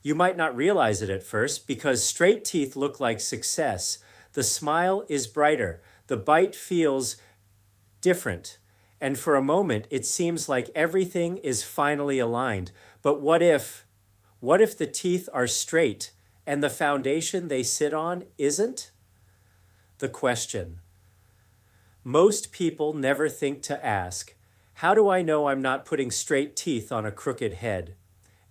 You might not realize it at first because straight teeth look like success. The smile is brighter. The bite feels different. And for a moment, it seems like everything is finally aligned. But what if the teeth are straight and the foundation they sit on isn't? The question. Most people never think to ask, how do I know I'm not putting straight teeth on a crooked head?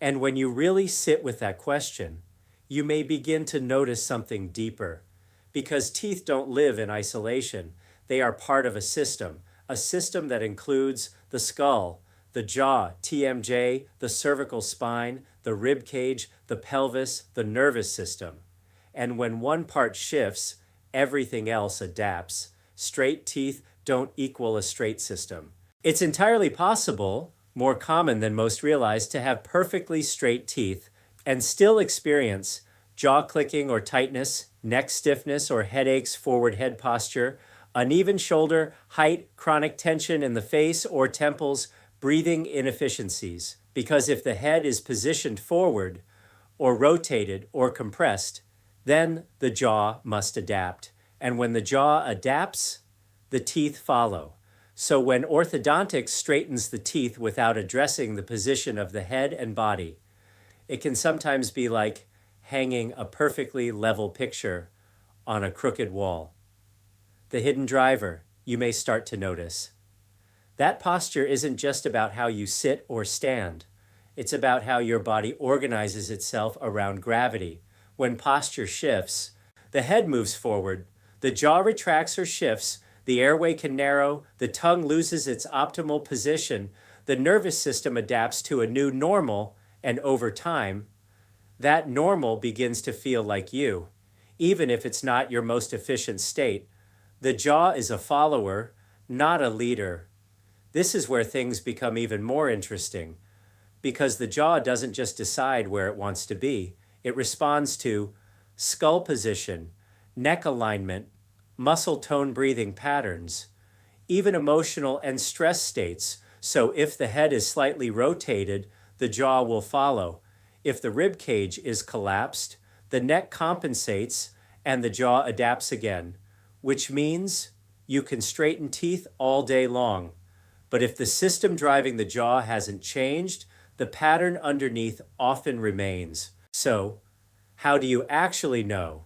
And when you really sit with that question, you may begin to notice something deeper. Because teeth don't live in isolation. They are part of a system that includes the skull, the jaw, TMJ, the cervical spine, the rib cage, the pelvis, the nervous system. And when one part shifts, everything else adapts. Straight teeth don't equal a straight system. It's entirely possible, more common than most realize, to have perfectly straight teeth and still experience jaw clicking or tightness, neck stiffness or headaches, forward head posture, uneven shoulder height, chronic tension in the face or temples, breathing inefficiencies. Because if the head is positioned forward or rotated or compressed, then the jaw must adapt. And when the jaw adapts, the teeth follow. So when orthodontics straightens the teeth without addressing the position of the head and body, it can sometimes be like hanging a perfectly level picture on a crooked wall. The hidden driver, you may start to notice. That posture isn't just about how you sit or stand. It's about how your body organizes itself around gravity. When posture shifts, the head moves forward, the jaw retracts or shifts, the airway can narrow, the tongue loses its optimal position, the nervous system adapts to a new normal, and over time, that normal begins to feel like you, even if it's not your most efficient state. The jaw is a follower, not a leader. This is where things become even more interesting, because the jaw doesn't just decide where it wants to be. It responds to skull position, neck alignment, muscle tone breathing patterns, even emotional and stress states. So if the head is slightly rotated, the jaw will follow. If the rib cage is collapsed, the neck compensates and the jaw adapts again, which means you can straighten teeth all day long. But if the system driving the jaw hasn't changed, the pattern underneath often remains. So, how do you actually know?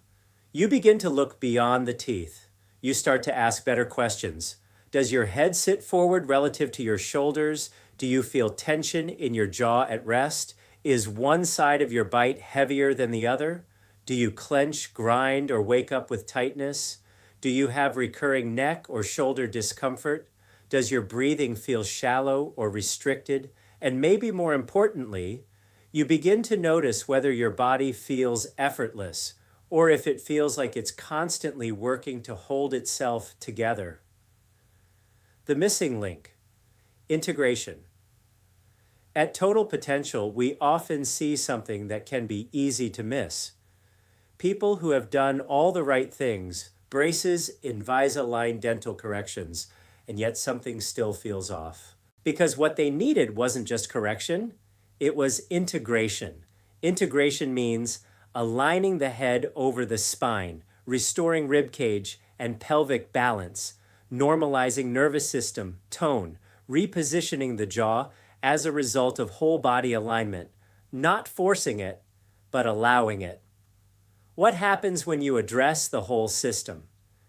You begin to look beyond the teeth. You start to ask better questions. Does your head sit forward relative to your shoulders? Do you feel tension in your jaw at rest? Is one side of your bite heavier than the other? Do you clench, grind, or wake up with tightness? Do you have recurring neck or shoulder discomfort? Does your breathing feel shallow or restricted? And maybe more importantly, you begin to notice whether your body feels effortless or if it feels like it's constantly working to hold itself together. The missing link, integration. At Total Potential, we often see something that can be easy to miss. People who have done all the right things, braces, Invisalign dental corrections, and yet something still feels off. Because what they needed wasn't just correction, it was integration. Integration means aligning the head over the spine, restoring rib cage and pelvic balance, normalizing nervous system, tone, repositioning the jaw as a result of whole body alignment, not forcing it, but allowing it. What happens when you address the whole system?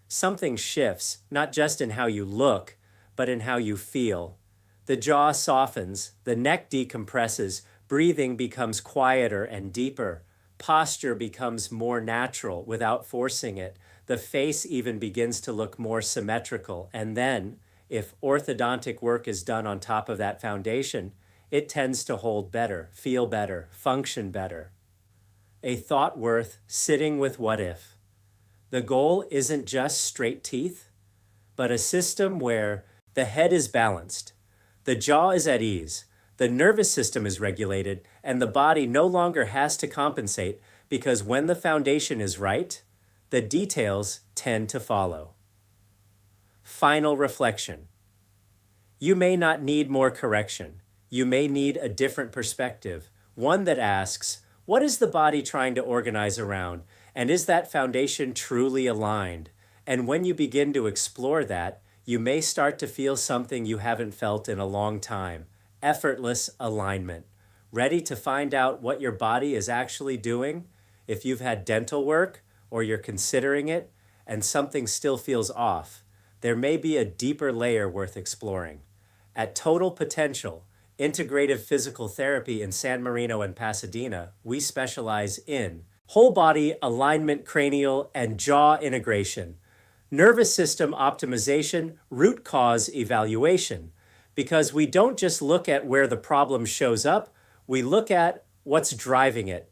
Something shifts, not just in how you look, but in how you feel. The jaw softens, the neck decompresses, breathing becomes quieter and deeper. Posture becomes more natural without forcing it. The face even begins to look more symmetrical. And then, if orthodontic work is done on top of that foundation, it tends to hold better, feel better, function better. A thought worth sitting with what if. The goal isn't just straight teeth, but a system where the head is balanced, the jaw is at ease, the nervous system is regulated, and the body no longer has to compensate, because when the foundation is right, the details tend to follow. Final reflection. You may not need more correction. You may need a different perspective, one that asks, What is the body trying to organize around? And is that foundation truly aligned? And when you begin to explore that, you may start to feel something you haven't felt in a long time: effortless alignment. Ready to find out what your body is actually doing? If you've had dental work or you're considering it and something still feels off, there may be a deeper layer worth exploring. At Total Potential, Integrative Physical Therapy in San Marino and Pasadena, we specialize in whole body alignment, cranial and jaw integration, nervous system optimization, root cause evaluation. Because we don't just look at where the problem shows up, we look at what's driving it.